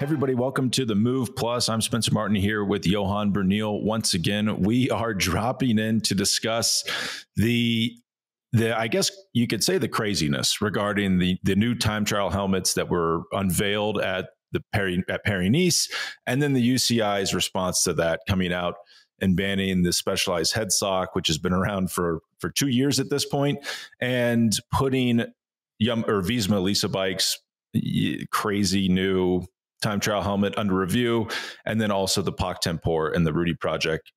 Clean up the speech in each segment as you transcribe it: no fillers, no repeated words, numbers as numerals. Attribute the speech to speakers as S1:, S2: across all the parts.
S1: everybody. Welcome to the Move Plus. I'm Spencer Martin here with Johan Bernil. Once again, we are dropping in to discuss the I guess you could say the craziness regarding the new time trial helmets that were unveiled at Paris-Nice, and then the UCI's response to that, coming out and banning the specialized head sock, which has been around for 2 years at this point, and putting Visma Lisa Bike's crazy new time trial helmet under review, and then also the POC Tempur and the Rudy Project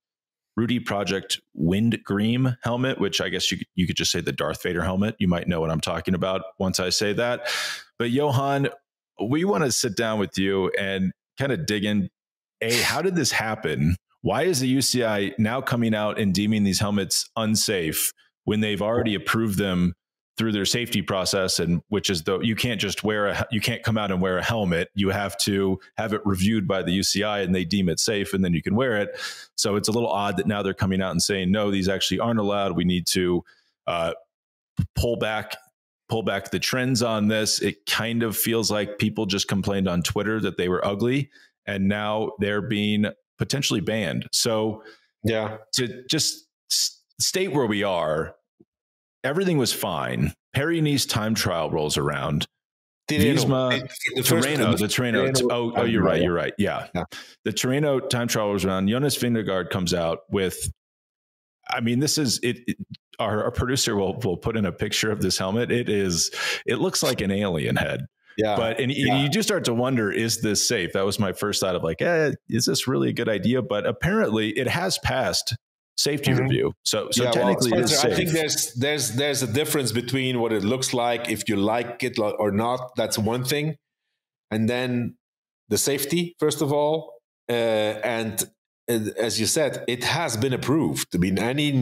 S1: Wind-Green helmet, which I guess you could just say the Darth Vader helmet. You might know what I'm talking about once I say that. But Johan, we want to sit down with you and kind of dig in. How did this happen? Why is the UCI now coming out and deeming these helmets unsafe when they've already approved them through their safety process, and which is you can't just you can't come out and wear a helmet. You have to have it reviewed by the UCI and they deem it safe, and then you can wear it. So it's a little odd that now they're coming out and saying, no, these actually aren't allowed. We need to pull back the trends on this. It kind of feels like people just complained on Twitter that they were ugly, and now they're being potentially banned. So yeah, to just state where we are, everything was fine. Paris-Nice time trial rolls around. Visma, the Tirreno. Oh, you're right. Yeah. The Tirreno time trial rolls around. Jonas Vingegaard comes out with, I mean, this is it. Our producer will put in a picture of this helmet. It looks like an alien head. Yeah. But you just start to wonder, is this safe? That was my first thought of like, is this really a good idea? But apparently it has passed safety review. So technically,
S2: Spencer,
S1: it is safe.
S2: I think there's a difference between what it looks like, if you like it or not. That's one thing, and then the safety, first of all, and as you said, it has been approved. I mean, any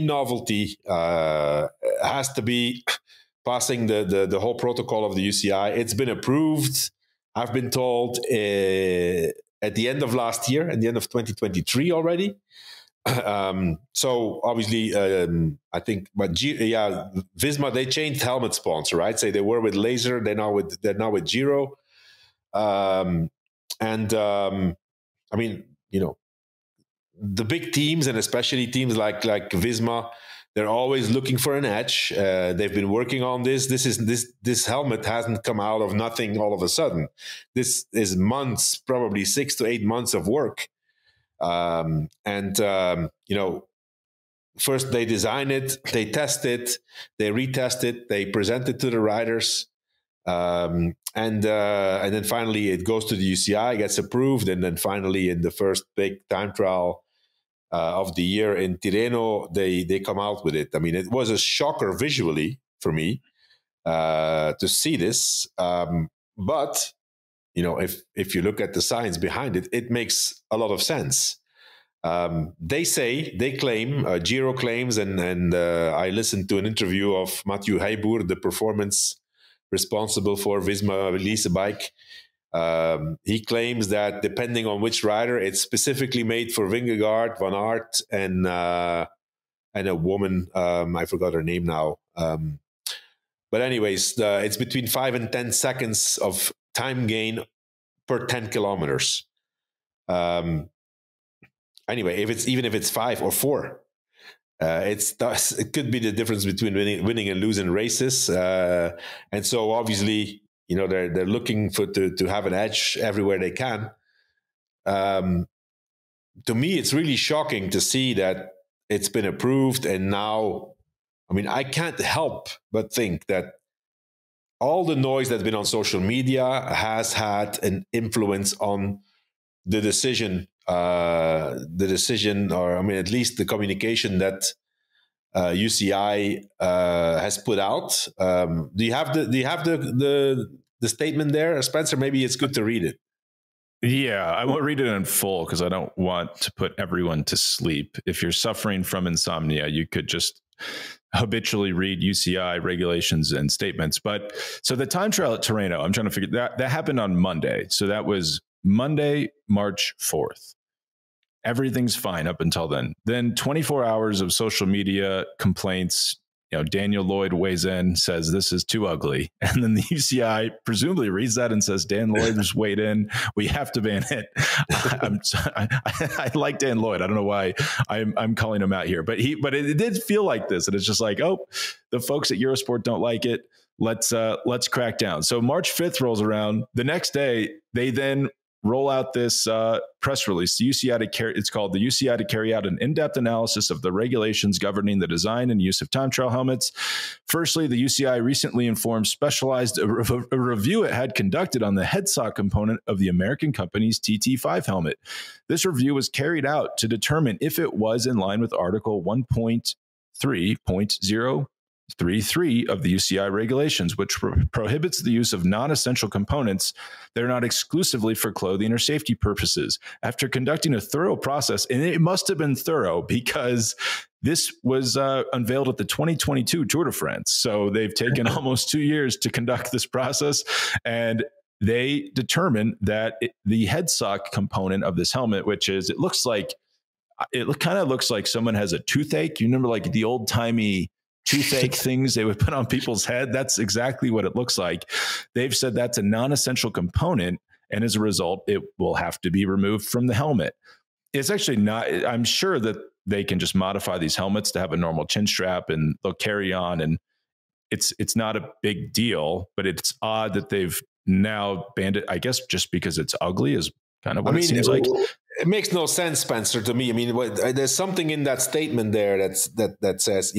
S2: novelty has to be passing the whole protocol of the UCI. It's been approved. I've been told at the end of last year, at the end of 2023 already. So obviously, I think, but Visma, they changed helmet sponsor, right? So they were with Laser, they're now with Giro, I mean, the big teams, and especially teams like Visma, they're always looking for an edge. They've been working on this. This helmet hasn't come out of nothing all of a sudden. This is months, probably 6 to 8 months of work. First they design it, they test it, they retest it, they present it to the riders, and then finally it goes to the UCI, gets approved, and then finally in the first big time trial of the year in Tirreno, they come out with it. I mean, it was a shocker visually for me to see this, but if you look at the science behind it, it makes a lot of sense. They claim, Giro claims, and I listened to an interview of Mathieu Heiboer, the performance responsible for Visma Lisa Bike. He claims that depending on which rider, it's specifically made for Vingegaard, Van Aert, and a woman, I forgot her name now. But anyways, it's between 5 and 10 seconds of time gain per 10 kilometers. Anyway, even if it's 5 or 4, it could be the difference between winning and losing races. And so obviously, they're looking to have an edge everywhere they can. To me, it's really shocking to see that it's been approved, and now, I mean, I can't help but think that all the noise that's been on social media has had an influence on the decision, or I mean, at least the communication that UCI has put out. Do you have the statement there, Spencer? Maybe it's good to read it.
S1: Yeah, I won't read it in full because I don't want to put everyone to sleep. If you're suffering from insomnia, you could just habitually read UCI regulations and statements. But so the time trial at Tirreno, I'm trying to figure that happened on Monday. So that was Monday, March 4th. Everything's fine up until then. Then 24 hours of social media complaints, Daniel Lloyd weighs in, says this is too ugly. And then the UCI presumably reads that and says, Dan Lloyd just weighed in. We have to ban it. I like Dan Lloyd. I don't know why I'm calling him out here, but it did feel like this. And it's just like, oh, the folks at Eurosport don't like it. Let's crack down. So March 5th rolls around. The next day, they then roll out this press release. It's called the UCI to carry out an in-depth analysis of the regulations governing the design and use of time trial helmets. Firstly, the UCI recently informed Specialized a review it had conducted on the headsock component of the American company's TT5 helmet. This review was carried out to determine if it was in line with Article 1.3.033 of the UCI regulations, which prohibits the use of non-essential components that are not exclusively for clothing or safety purposes. After conducting a thorough process, and it must have been thorough because this was unveiled at the 2022 Tour de France. So they've taken almost 2 years to conduct this process, and they determined that the headsock component of this helmet, which is, it kind of looks like someone has a toothache. You remember like the old timey toothache things they would put on people's head? That's exactly what it looks like. They've said that's a non-essential component, and as a result, it will have to be removed from the helmet. It's actually not, I'm sure that they can just modify these helmets to have a normal chin strap and they'll carry on, and it's not a big deal, but it's odd that they've now banned it, I guess, just because it's ugly is kind of what it seems like.
S2: It makes no sense, Spencer, to me. I mean, there's something in that statement there that says,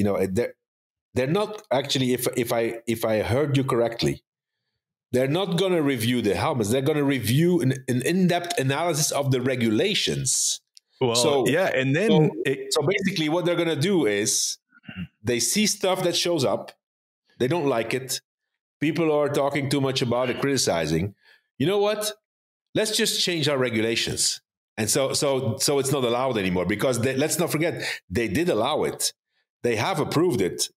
S2: they're not actually, if I heard you correctly, they're not going to review the helmets. They're going to review an in-depth analysis of the regulations.
S1: Well, so
S2: basically what they're going to do is they see stuff that shows up. They don't like it. People are talking too much about it, criticizing. You know what? Let's just change our regulations. And so it's not allowed anymore, because let's not forget, they did allow it. They have approved it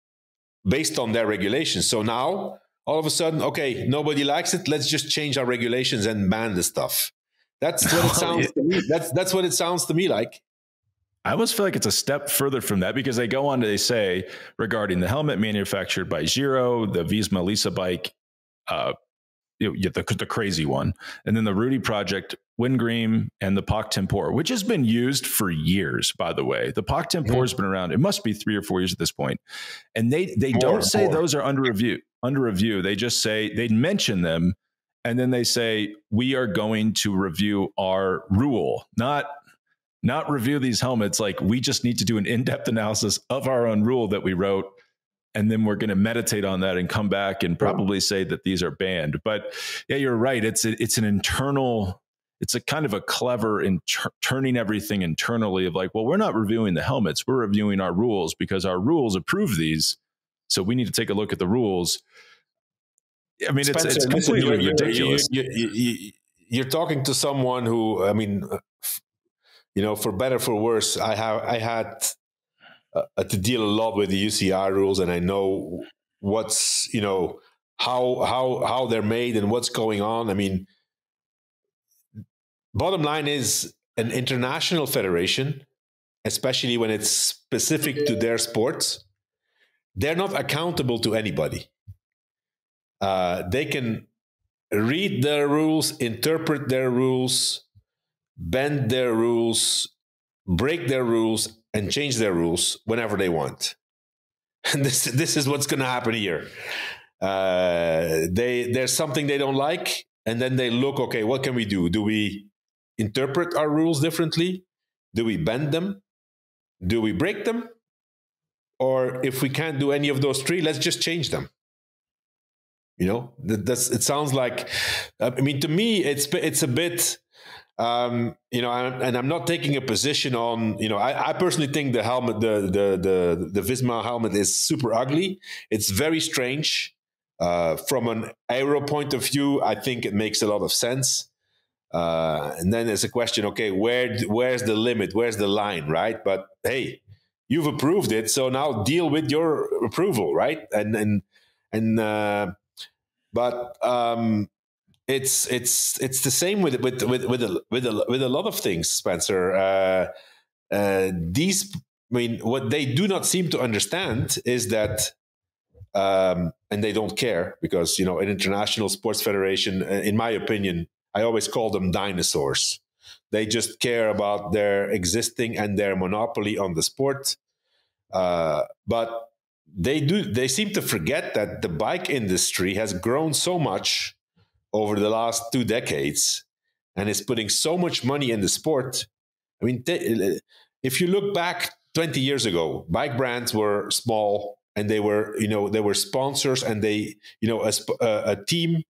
S2: based on their regulations. So now, all of a sudden, okay, nobody likes it. Let's just change our regulations and ban the stuff. That's what it sounds to me. That's what it sounds to me like.
S1: I almost feel like it's a step further from that, because they go on to say regarding the helmet manufactured by Giro, the Visma Lisa bike, the crazy one, and then the Rudy Project Wingreen and the POC Tempur, which has been used for years, by the way. The POC Tempur has been around. It must be 3 or 4 years at this point. And they don't say those are under review. They just say, they mention them, and then they say, we are going to review our rule, not review these helmets. Like, we just need to do an in-depth analysis of our own rule that we wrote, and then we're going to meditate on that and come back and probably say that these are banned. But yeah, you're right. It's an internal, it's a kind of a clever in turning everything internally of like, well, we're not reviewing the helmets. We're reviewing our rules because our rules approve these. So we need to take a look at the rules. I mean, Spencer, it's completely ridiculous.
S2: You're talking to someone who, I mean, for better, for worse, I had to deal a lot with the UCI rules, and I know what's, how they're made and what's going on. I mean, bottom line is, an international federation, especially when it's specific to their sports, they're not accountable to anybody. They can read their rules, interpret their rules, bend their rules, break their rules, and change their rules whenever they want. And this is what's going to happen here. There's something they don't like, and then they look, okay, what can we do? Do we interpret our rules differently? Do we bend them? Do we break them? Or if we can't do any of those three, let's just change them. It sounds like, I mean, to me, it's a bit, and I'm not taking a position on, I personally think the helmet, the Visma helmet is super ugly. It's very strange. From an aero point of view, I think it makes a lot of sense. And then there's a question, okay, where's the limit? Where's the line, right? But hey, you've approved it, so now deal with your approval, right? But it's the same with a lot of things, Spencer. What they do not seem to understand is that and they don't care because, an international sports federation, in my opinion, I always call them dinosaurs. They just care about their existing and their monopoly on the sport. But they seem to forget that the bike industry has grown so much over the last 2 decades and is putting so much money in the sport. I mean, if you look back 20 years ago, bike brands were small and they were sponsors, and a team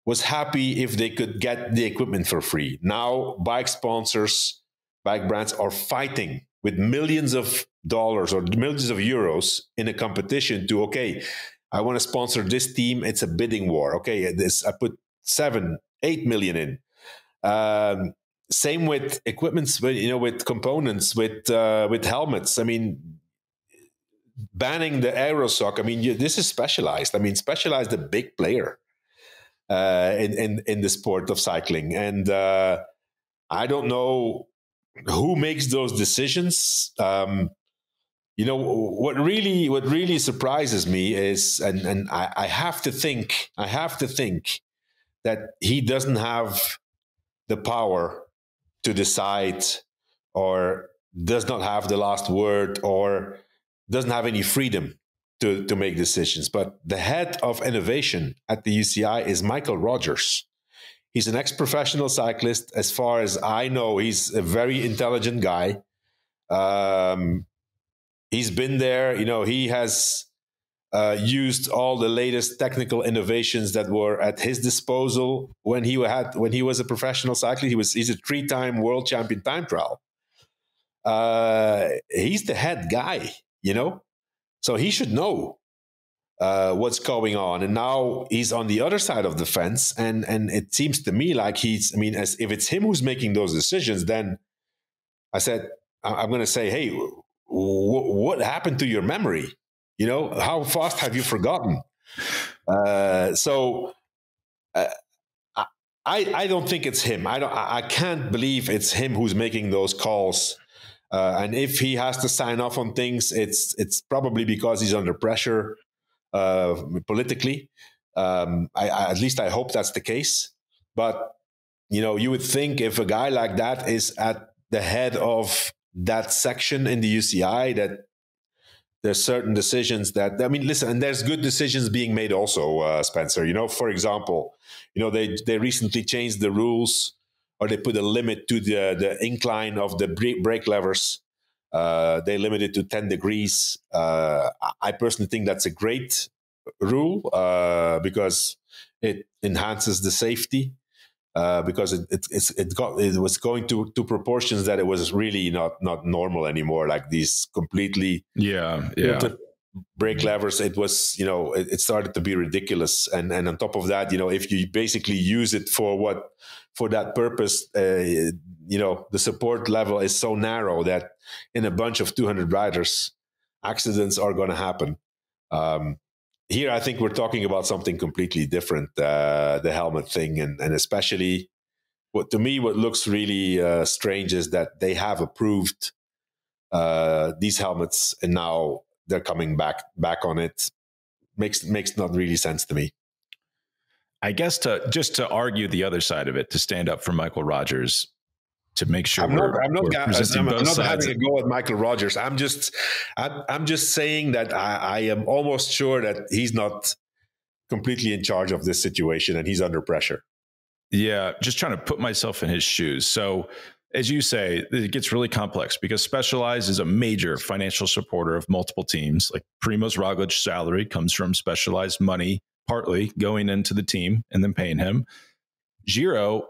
S2: was happy if they could get the equipment for free. Now, bike sponsors, bike brands are fighting with millions of dollars or millions of euros in a competition to, okay, I want to sponsor this team. It's a bidding war. Okay, I put 7-8 million in. Same with equipments, with components, with helmets. I mean, banning the aerosock. I mean, this is Specialized. I mean, Specialized, a big player in the sport of cycling, and I don't know who makes those decisions. What really surprises me is, and I have to think that he doesn't have the power to decide, or does not have the last word, or doesn't have any freedom to make decisions. But the head of innovation at the UCI is Michael Rogers. He's an ex-professional cyclist. As far as I know, he's a very intelligent guy. He's been there. He has used all the latest technical innovations that were at his disposal when he was a professional cyclist. He's a 3-time world champion time trial. He's the head guy, so he should know what's going on. And now he's on the other side of the fence, and it seems to me like as if it's him who's making those decisions, then I'm going to say, hey, what happened to your memory? How fast have you forgotten? I don't think it's him. I can't believe it's him who's making those calls. And if he has to sign off on things, it's probably because he's under pressure politically. At least I hope that's the case. But you would think if a guy like that is at the head of that section in the UCI, that there's certain decisions listen, and there's good decisions being made also, Spencer. For example, they recently changed the rules, or they put a limit to the incline of the brake levers. They limit it to 10 degrees. I personally think that's a great rule because it enhances the safety. Because it was going to proportions that it was really not normal anymore, like these completely brake levers. It was it started to be ridiculous, and on top of that, if you basically use it for that purpose, the support level is so narrow that in a bunch of 200 riders, accidents are going to happen. Here, I think we're talking about something completely different, the helmet thing. And especially what looks really strange is that they have approved these helmets, and now they're coming back on it. Makes not really sense to me.
S1: I guess to argue the other side of it, to stand up for Michael Rogers, to make sure
S2: I'm not having a go at Michael Rogers. I'm just saying that I am almost sure that he's not completely in charge of this situation, and he's under pressure.
S1: Yeah, just trying to put myself in his shoes. So, as you say, it gets really complex because Specialized is a major financial supporter of multiple teams. Like Primoz Roglic's salary comes from Specialized money, partly going into the team and then paying him. Giro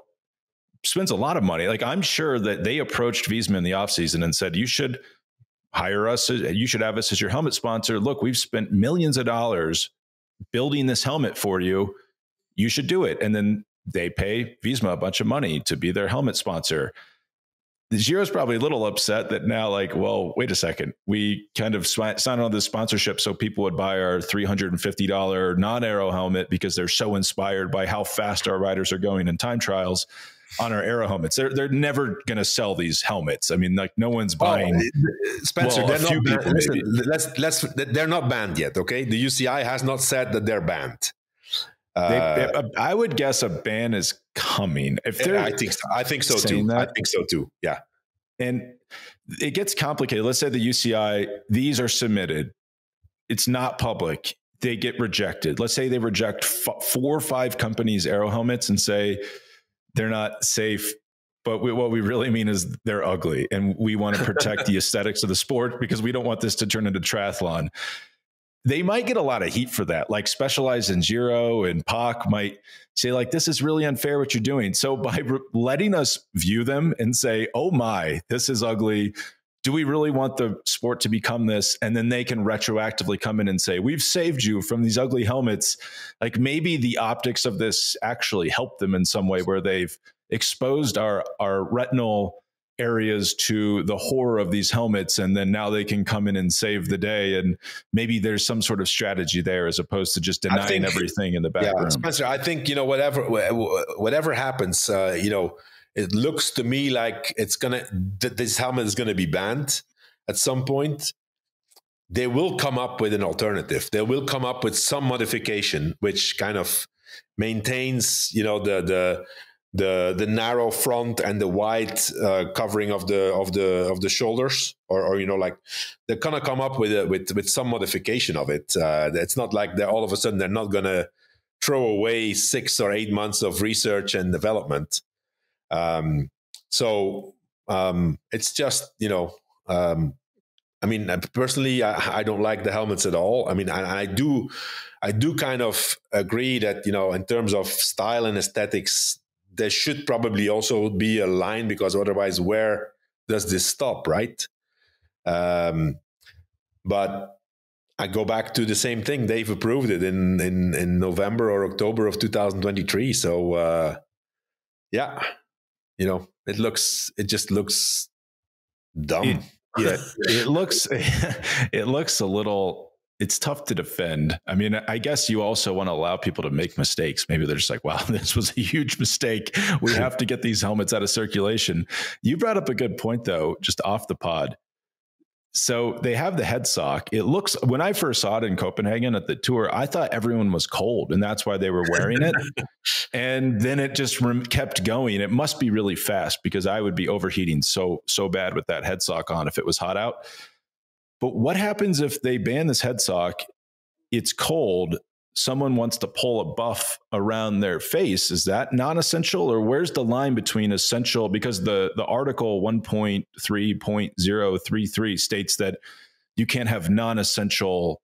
S1: spends a lot of money. Like, I'm sure that they approached Visma in the offseason and said, you should hire us. You should have us as your helmet sponsor. Look, we've spent millions of dollars building this helmet for you. You should do it. And then they pay Visma a bunch of money to be their helmet sponsor. Giro's probably a little upset that now, like, well, wait a second. We kind of signed on this sponsorship so people would buy our $350 non-aero helmet because they're so inspired by how fast our riders are going in time trials on our aero helmets. They're never going to sell these helmets. I mean, like, no one's buying.
S2: Spencer, they're not banned. Listen, they're not banned yet. Okay, the UCI has not said that they're banned.
S1: I would guess a ban is coming. If they're,
S2: I think so too. I think so too. Yeah.
S1: And it gets complicated. Let's say the UCI, these are submitted. It's not public. They get rejected. Let's say they reject 4 or 5 companies' aero helmets and say they're not safe. But what we really mean is they're ugly. And we want to protect the aesthetics of the sport because we don't want this to turn into triathlon. They might get a lot of heat for that. Like Specialized in Giro and POC might say, like, this is really unfair what you're doing. So by letting us view them and say, oh my, this is ugly. Do we really want the sport to become this? And then they can retroactively come in and say, we've saved you from these ugly helmets. Like, maybe the optics of this actually help them in some way where they've exposed our retinal areas to the horror of these helmets, and then now they can come in and save the day. And maybe there's some sort of strategy there as opposed to just denying everything in the back room.
S2: Spencer, I think, whatever happens, it looks to me like this helmet is gonna be banned at some point. They will come up with an alternative. They will come up with some modification which kind of maintains, the narrow front and the wide covering of the shoulders, or like they're gonna come up with some modification of it. It's not like they're all of a sudden they're not gonna throw away 6 or 8 months of research and development. It's just I mean, personally, I don't like the helmets at all. I mean, I do kind of agree that in terms of style and aesthetics, there should probably also be a line, because otherwise, where does this stop, right? But I go back to the same thing. They've approved it in November or October of 2023. So it just looks dumb.
S1: It looks a little. It's tough to defend. I mean, I guess you also want to allow people to make mistakes. Maybe they're just like, wow, this was a huge mistake. We have to get these helmets out of circulation. You brought up a good point, though, just off the pod. So they have the head sock. It looks, when I first saw it in Copenhagen at the tour, I thought everyone was cold and that's why they were wearing it. And then it just kept going. It must be really fast because I would be overheating so bad with that head sock on if it was hot out. But what happens if they ban this head sock? It's cold. Someone wants to pull a buff around their face. Is that non-essential, or where's the line between essential? Because the article 1.3.033 states that you can't have non-essential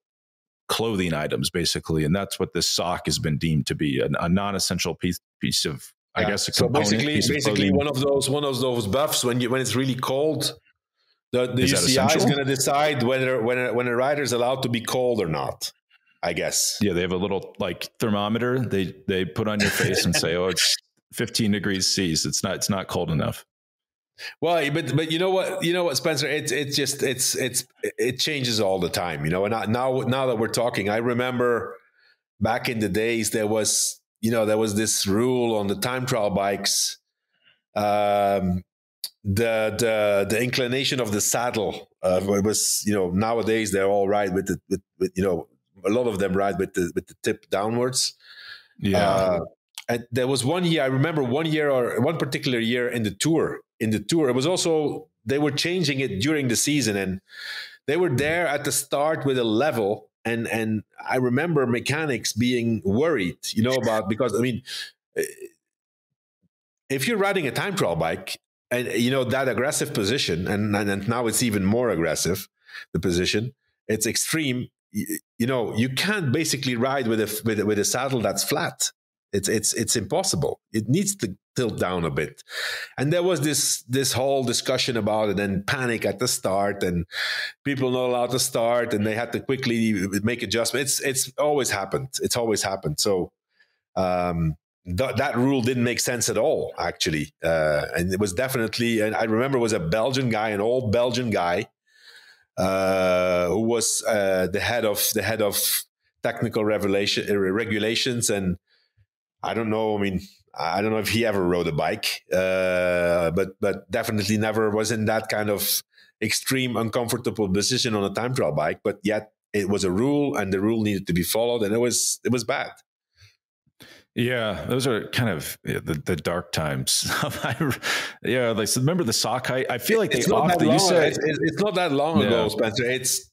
S1: clothing items, basically, and that's what this sock has been deemed to be, a non-essential piece of, I guess, a component.
S2: So basically, one of those buffs when it's really cold. The UCI is going to decide whether when a rider is allowed to be cold or not, I guess.
S1: Yeah, they have a little like thermometer they put on your face and say, "Oh, it's 15 degrees C's. It's not cold enough."
S2: Well, but you know what, Spencer? It changes all the time. And now that we're talking, I remember back in the days there was this rule on the time trial bikes. The inclination of the saddle was, nowadays they're all right with a lot of them ride with the tip downwards.
S1: Yeah.
S2: And there was one year, I remember one particular year in the tour, it was also, they were changing it during the season, and they were there at the start with a level, and I remember mechanics being worried, because, I mean, if you're riding a time trial bike, and that aggressive position, and now it's even more aggressive, the position, it's extreme. You can't basically ride with a saddle that's flat. It's impossible. It needs to tilt down a bit. And there was this whole discussion about it, and panic at the start, and people not allowed to start, and they had to quickly make adjustments. It's always happened. So that rule didn't make sense at all, actually. And it was definitely, and I remember it was a Belgian guy, an old Belgian guy, who was the head of technical regulations. And I don't know. I mean, I don't know if he ever rode a bike, but definitely never was in that kind of extreme, uncomfortable position on a time trial bike. But yet it was a rule, and the rule needed to be followed, and it was bad.
S1: Yeah, those are kind of the dark times. Yeah, like remember the sock height? I feel like
S2: it's not that long ago,
S1: Yeah.
S2: Spencer.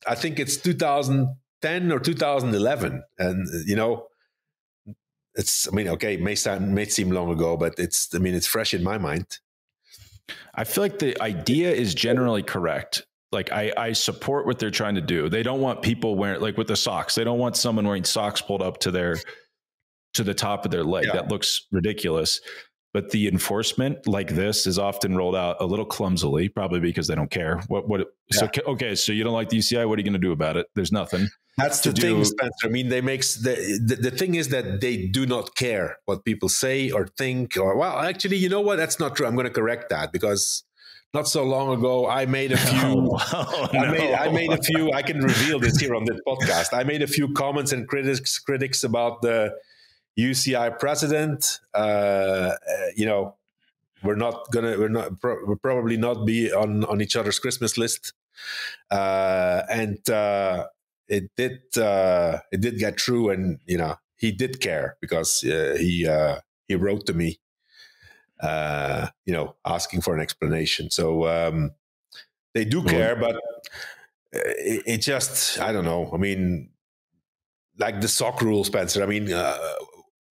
S2: I think it's 2010 or 2011, and it's. I mean, okay, it may seem long ago, but it's. I mean, it's fresh in my mind.
S1: I feel like the idea is generally correct. Like I support what they're trying to do. They don't want people wearing, like with the socks, they don't want someone wearing socks pulled up to the top of their leg. Yeah. That looks ridiculous. But the enforcement like this is often rolled out a little clumsily, probably because they don't care. So you don't like the UCI? What are you going to do about it? There's nothing.
S2: That's the thing, Spencer. I mean, the thing is that they do not care what people say or think. Or, well, actually, you know what? That's not true. I'm going to correct that, because not so long ago, I made a few. I made a few. I can reveal this here on this podcast. I made a few comments and critics about the UCI president. We'll probably not be on each other's Christmas list. And it did get through, and he did care, because he wrote to me, asking for an explanation. So they do care, but it just, I don't know. I mean, like the sock rule, Spencer. I mean,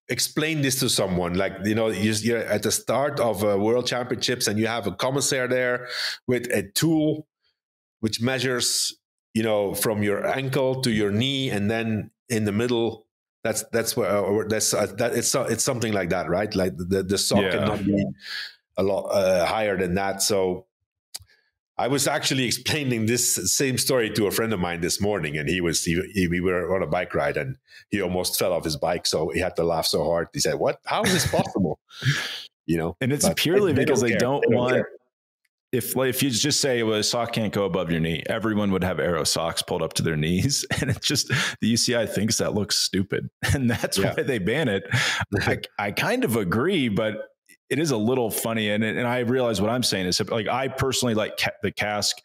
S2: explain this to someone. Like, you're at the start of World Championships, and you have a commissaire there with a tool which measures, from your ankle to your knee, and then in the middle, it's something like that, right? Like the sock cannot be a lot higher than that. So I was actually explaining this same story to a friend of mine this morning, and we were on a bike ride, and he almost fell off his bike. So he had to laugh so hard. He said, "What? How is this possible?"
S1: And it's purely because they don't want. If you just say, well, a sock can't go above your knee, everyone would have Aero socks pulled up to their knees. And it's just, the UCI thinks that looks stupid. And that's why they ban it. I kind of agree, but it is a little funny. And I realize what I'm saying is, like, I personally like the Kask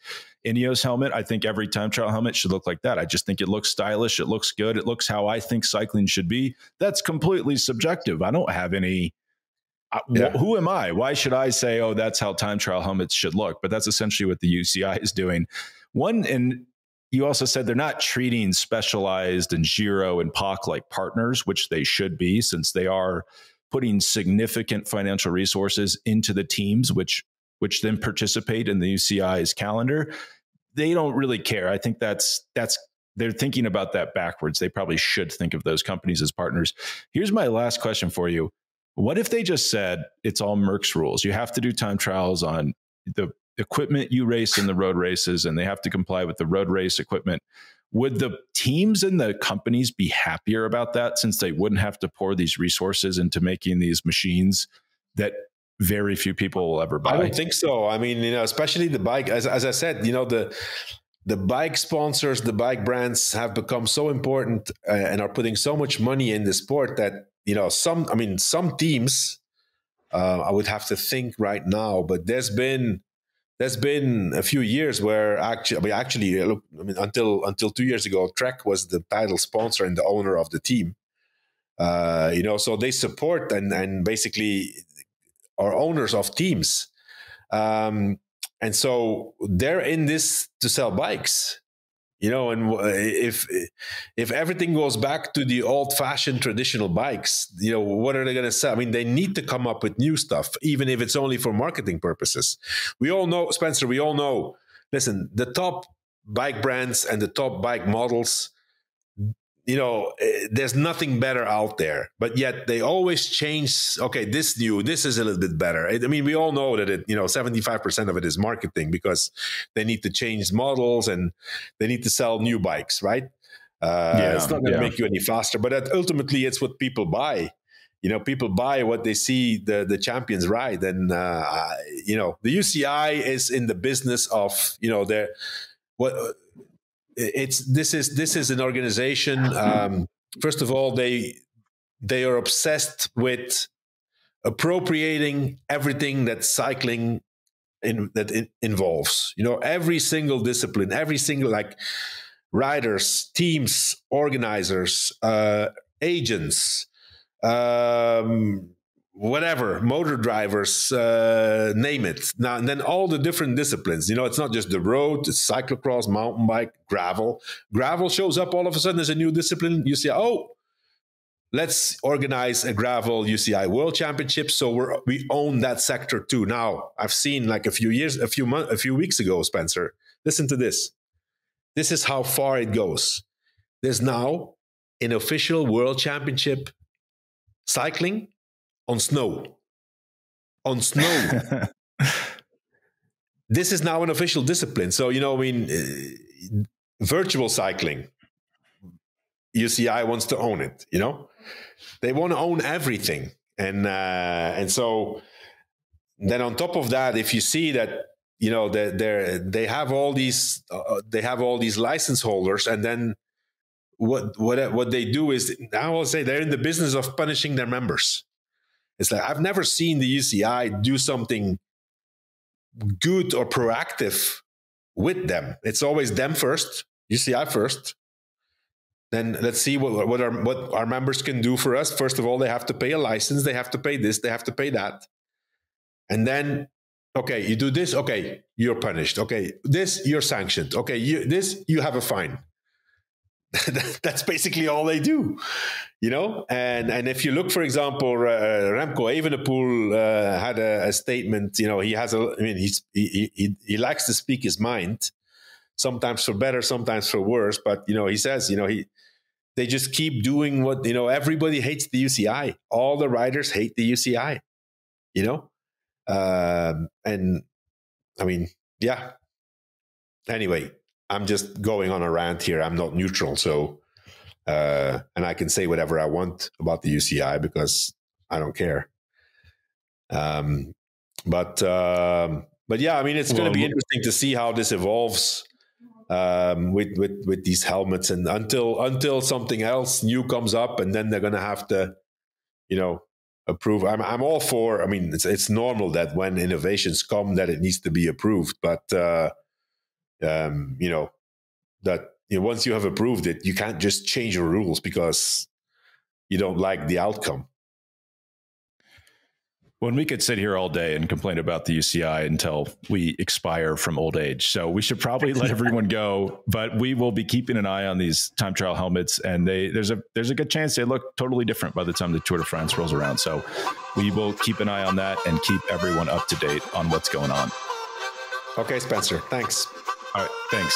S1: Ineos helmet. I think every time trial helmet should look like that. I just think it looks stylish. It looks good. It looks how I think cycling should be. That's completely subjective. I don't have any... Who am I? Why should I say, oh, that's how time trial helmets should look? But that's essentially what the UCI is doing. And you also said they're not treating Specialized and Giro and POC like partners, which they should be, since they are putting significant financial resources into the teams, which then participate in the UCI's calendar. They don't really care. I think that's they're thinking about that backwards. They probably should think of those companies as partners. Here's my last question for you. What if they just said it's all Merck's rules? You have to do time trials on the equipment you race in the road races, and they have to comply with the road race equipment. Would the teams and the companies be happier about that, since they wouldn't have to pour these resources into making these machines that very few people will ever buy?
S2: I don't think so. I mean, especially the bike, as I said, the bike sponsors, the bike brands have become so important and are putting so much money in the sport that, some teams, I would have to think right now, but there's been a few years where actually, until 2 years ago, Trek was the title sponsor and the owner of the team. So they support and basically are owners of teams. And so they're in this to sell bikes. And if everything goes back to the old-fashioned traditional bikes, what are they going to sell? I mean, they need to come up with new stuff, even if it's only for marketing purposes. We all know, Spencer, listen, the top bike brands and the top bike models, there's nothing better out there, but yet they always change. Okay, this is a little bit better. I mean, we all know that 75% of it is marketing, because they need to change models and they need to sell new bikes, right? It's not going to make you any faster, but ultimately it's what people buy. people buy what they see the champions ride. And, the UCI is in the business of, this is an organization. First of all, they are obsessed with appropriating everything that cycling involves. Every single discipline, every single, like, riders, teams, organizers, agents, whatever, motor drivers, name it. Now and then, all the different disciplines. It's not just the road, it's cyclocross, mountain bike, gravel. Gravel shows up all of a sudden as a new discipline. You see, let's organize a gravel UCI World Championship, so we own that sector too. Now, I've seen, like, a few weeks ago, Spencer. Listen to this. This is how far it goes. There's now an official World Championship cycling on snow. On snow. This is now an official discipline. So, virtual cycling, UCI wants to own it, They want to own everything. And so then on top of that, if you see that, they have all these license holders, and then what they do is, I will say, they're in the business of punishing their members. It's like, I've never seen the UCI do something good or proactive with them. It's always them first, UCI first. Then let's see what our members can do for us. First of all, they have to pay a license. They have to pay this. They have to pay that. And then, okay, you do this. Okay, you're punished. Okay, this, you're sanctioned. Okay, you have a fine. That's basically all they do, And if you look, for example, Remco Evenepoel had a statement. He has he likes to speak his mind, sometimes for better, sometimes for worse. But he says, they just keep doing what everybody hates the UCI. All the riders hate the UCI, and I mean, yeah. Anyway, I'm just going on a rant here. I'm not neutral, so and I can say whatever I want about the UCI because I don't care. But yeah, I mean, it's going to be interesting to see how this evolves with these helmets, and until something else new comes up, and then they're going to have to, approve. I'm all for. I mean, it's normal that when innovations come, that it needs to be approved, but. Once you have approved it, you can't just change your rules because you don't like the outcome.
S1: When we could sit here all day and complain about the UCI until we expire from old age. So we should probably let everyone go, but we will be keeping an eye on these time trial helmets, and there's a good chance they look totally different by the time the Tour de France rolls around. So we will keep an eye on that and keep everyone up to date on what's going on.
S2: Okay, Spencer, thanks.
S1: All right, thanks.